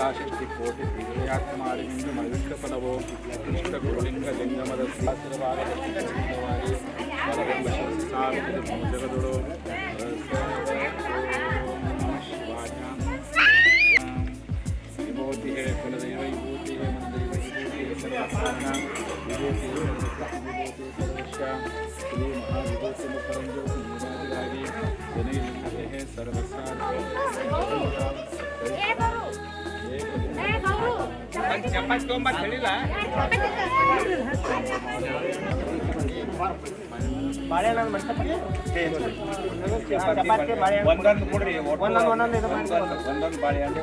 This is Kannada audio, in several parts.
ಯಥಾಶಕ್ತಿ ಕೋಟಿ ದಿವ್ಯಾತ್ಮ ಮಾಡಿನಿಂದು ಮನವಿಷ್ಟ ಫಲವೋ ಕೃಷ್ಣ ಗುರುಲಿಂಗ ಲಿಂಗಮದ ಶಾಸ್ತ್ರವಾಗಿ ಬಲವೆಂಬ ಸಾವಿರದ ಜಗದೊಳು ವಿಭೂತಿ ಹೇ ಕುಲದೈವ ವಿಭೂತಿ ಹೇ ಮನದೈವ ವಿಭೂತಿ ಹೇ ಸರ್ವಸ್ಥಾನ ವಿಭೂತಿ ಹೇ ವಿಭೂತಿ ಸರ್ವಶ್ಯ ಶ್ರೀ ಮಹಾವಿಭೂತಿ ಮುಖರಂಜ್ಯೋತಿ ನೀರಾದಿಗಾಗಿ ಜನೈರ್ವಿಭೂತಿ ಹೇ ಸರ್ವಸಾರ ಚಪಾತಿ ತೊಂಬತ್ತು ಹೇಳಿಲ್ಲ ಒಂದೊಂದು ಕೊಡ್ರಿ ಒಂದೊಂದು ಬಾಳೆಹಣ್ಣೆ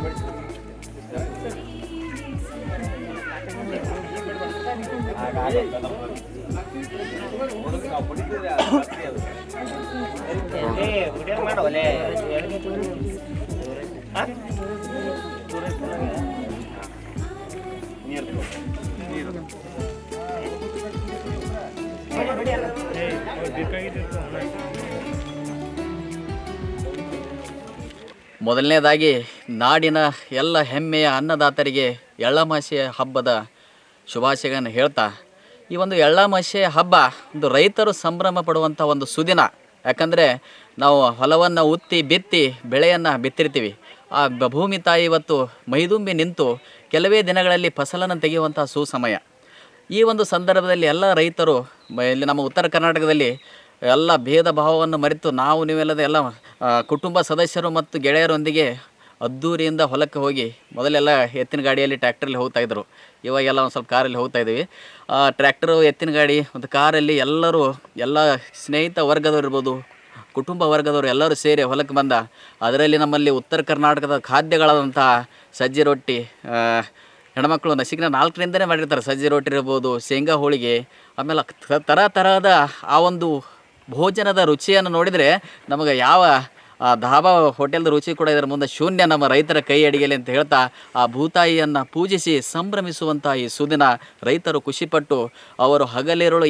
ಬಿಡಿ ಮಾಡೋಲೆ ಮೊದಲನೇದಾಗಿ ನಾಡಿನ ಎಲ್ಲ ಹೆಮ್ಮೆಯ ಅನ್ನದಾತರಿಗೆ ಎಳ್ಳಮಾಸೆಯ ಹಬ್ಬದ ಶುಭಾಶಯಗಳನ್ನು ಹೇಳ್ತಾ, ಈ ಒಂದು ಎಳ್ಳಮಾಸೆಯ ಹಬ್ಬ ಒಂದು ರೈತರು ಸಂಭ್ರಮ ಪಡುವಂಥ ಒಂದು ಸುದಿನ. ಯಾಕಂದರೆ ನಾವು ಹೊಲವನ್ನು ಉತ್ತಿ ಬಿತ್ತಿ ಬೆಳೆಯನ್ನು ಬಿತ್ತಿರ್ತೀವಿ. ಆ ಭೂಮಿ ತಾಯಿ ಇವತ್ತು ಮೈದುಂಬಿ ನಿಂತು ಕೆಲವೇ ದಿನಗಳಲ್ಲಿ ಫಸಲನ್ನು ತೆಗೆಯುವಂಥ ಸುಸಮಯ. ಈ ಒಂದು ಸಂದರ್ಭದಲ್ಲಿ ಎಲ್ಲ ರೈತರು ಇಲ್ಲಿ ನಮ್ಮ ಉತ್ತರ ಕರ್ನಾಟಕದಲ್ಲಿ ಎಲ್ಲ ಭೇದ ಭಾವವನ್ನು ಮರೆತು ನಾವು ನೀವೆಲ್ಲದ ಎಲ್ಲ ಕುಟುಂಬ ಸದಸ್ಯರು ಮತ್ತು ಗೆಳೆಯರೊಂದಿಗೆ ಅದ್ದೂರಿಯಿಂದ ಹೊಲಕ್ಕೆ ಹೋಗಿ, ಮೊದಲೆಲ್ಲ ಎತ್ತಿನ ಗಾಡಿಯಲ್ಲಿ ಟ್ರ್ಯಾಕ್ಟ್ರಲ್ಲಿ ಹೋಗ್ತಾಯಿದ್ರು, ಇವಾಗೆಲ್ಲ ಒಂದು ಸ್ವಲ್ಪ ಕಾರಲ್ಲಿ ಹೋಗ್ತಾಯಿದ್ದೀವಿ. ಟ್ರ್ಯಾಕ್ಟರು, ಎತ್ತಿನ ಗಾಡಿ ಮತ್ತು ಕಾರಲ್ಲಿ ಎಲ್ಲರೂ ಎಲ್ಲ ಸ್ನೇಹಿತ ವರ್ಗದವ್ರು ಇರ್ಬೋದು, ಕುಟುಂಬ ವರ್ಗದವರು ಎಲ್ಲರೂ ಸೇರಿ ಹೊಲಕ್ಕೆ ಬಂದ. ಅದರಲ್ಲಿ ನಮ್ಮಲ್ಲಿ ಉತ್ತರ ಕರ್ನಾಟಕದ ಖಾದ್ಯಗಳಾದಂಥ ಸಜ್ಜಿ ರೊಟ್ಟಿ, ಹೆಣ್ಮಕ್ಳು ನಸಿಕಿನ 4ರಿಂದನೇ ಮಾಡಿರ್ತಾರೆ. ಸಜ್ಜಿ ರೊಟ್ಟಿ ಇರ್ಬೋದು, ಶೇಂಗಾ ಹೋಳಿಗೆ, ಆಮೇಲೆ ತರಹದ ಆ ಒಂದು ಭೋಜನದ ರುಚಿಯನ್ನು ನೋಡಿದರೆ ನಮಗೆ ಯಾವ ಧಾಬಾ ಹೋಟೆಲ್ದ ರುಚಿ ಕೂಡ ಇದರ ಮುಂದೆ ಶೂನ್ಯ ನಮ್ಮ ರೈತರ ಕೈ ಅಡಿಗೆಲಿ ಅಂತ ಹೇಳ್ತಾ, ಆ ಭೂತಾಯಿಯನ್ನು ಪೂಜಿಸಿ ಸಂಭ್ರಮಿಸುವಂಥ ಈ ಸುದಿನ ರೈತರು ಖುಷಿಪಟ್ಟು ಅವರು ಹಗಲಿರುಳು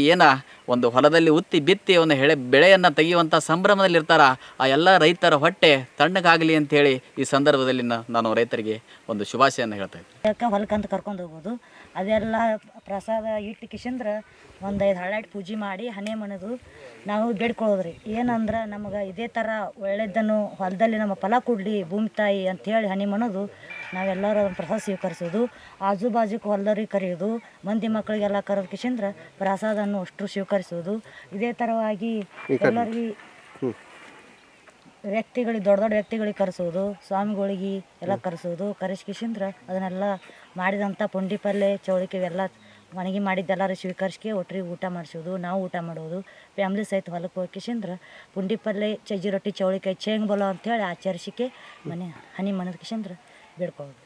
ಒಂದು ಹೊಲದಲ್ಲಿ ಉತ್ತಿ ಬಿತ್ತಿ ಒಂದು ಬೆಳೆಯನ್ನು ತೆಗೆಯುವಂಥ ಸಂಭ್ರಮದಲ್ಲಿರ್ತಾರ. ಆ ಎಲ್ಲ ರೈತರ ಹೊಟ್ಟೆ ತಣ್ಣಗಾಗಲಿ ಅಂಥೇಳಿ ಈ ಸಂದರ್ಭದಲ್ಲಿ ನಾನು ರೈತರಿಗೆ ಒಂದು ಶುಭಾಶಯನ್ನು ಹೇಳ್ತಾ ಇದ್ದೀನಿ. ಹೊಲಕ್ಕಂತ ಕರ್ಕೊಂಡು ಹೋಗೋದು, ಅದೆಲ್ಲ ಪ್ರಸಾದ ಇಟ್ಟು ಕಿಶಂದ್ರೆ ಒಂದು 5 ಹಳ್ಳಾಟಿ ಪೂಜೆ ಮಾಡಿ ಹನೆ ಮಣದು ನಾವು ಬೇಡ್ಕೊಳ್ಳೋದ್ರಿ. ಏನಂದ್ರೆ ನಮಗೆ ಇದೇ ಥರ ಒಳ್ಳೆಯದನ್ನು ಹೊಲದಲ್ಲಿ ನಮ್ಮ ಫಲ ಕೊಡಲಿ ಭೂಮಿ ತಾಯಿ ಅಂಥೇಳಿ ಹನೆ ಮಣದು ನಾವೆಲ್ಲರೂ ಅದನ್ನು ಪ್ರಸಾದ ಸ್ವೀಕರಿಸೋದು. ಆಜು ಬಾಜುಕ್ಕೆ ಹೊಲದವ್ರಿಗೆ ಕರೆಯೋದು, ಮಂದಿ ಮಕ್ಕಳಿಗೆಲ್ಲ ಕರೆದು ಕಿಶಂದ್ರೆ ಪ್ರಸಾದನ್ನು ಅಷ್ಟು ಸ್ವೀಕರಿಸೋದು. ಇದೇ ಥರವಾಗಿ ಎಲ್ಲರಿಗೆ ವ್ಯಕ್ತಿಗಳಿಗೆ ದೊಡ್ಡ ವ್ಯಕ್ತಿಗಳಿಗೆ ಕರೆಸೋದು, ಸ್ವಾಮಿಗಳಿಗೆ ಎಲ್ಲ ಕರೆಸೋದು. ಕರೆಸ್ಕಿಶಂದ್ರೆ ಅದನ್ನೆಲ್ಲ ಮಾಡಿದಂಥ ಪುಂಡಿ ಪಲ್ಯ ಚೌಳಿಕೆ ಎಲ್ಲ ಮನೆಗೆ ಮಾಡಿದ್ದೆಲ್ಲರೂ ಸ್ವೀಕರಿಸ್ಕೆ ಒಟ್ಟರಿಗೆ ಊಟ ಮಾಡಿಸೋದು. ನಾವು ಊಟ ಮಾಡೋದು ಫ್ಯಾಮ್ಲಿ ಸಹಿತ ಹೊಲಕ್ಕೆ ಹೋಗಿಶಂದ್ರೆ ಪುಂಡಿ ಪಲ್ಯ ಸಜ್ಜಿ ರೊಟ್ಟಿ ಚೌಳಿಕಾಯಿ ಚೇಂಗ್ ಬಲೋ ಅಂಥೇಳಿ ಆಚರಿಸಿಕೆ ಮನೆ ಹನಿ ಮಣದ ಕಿಶಂದ್ರೆ ಬೇಡ್ಕೊಳ್ಳೋದು.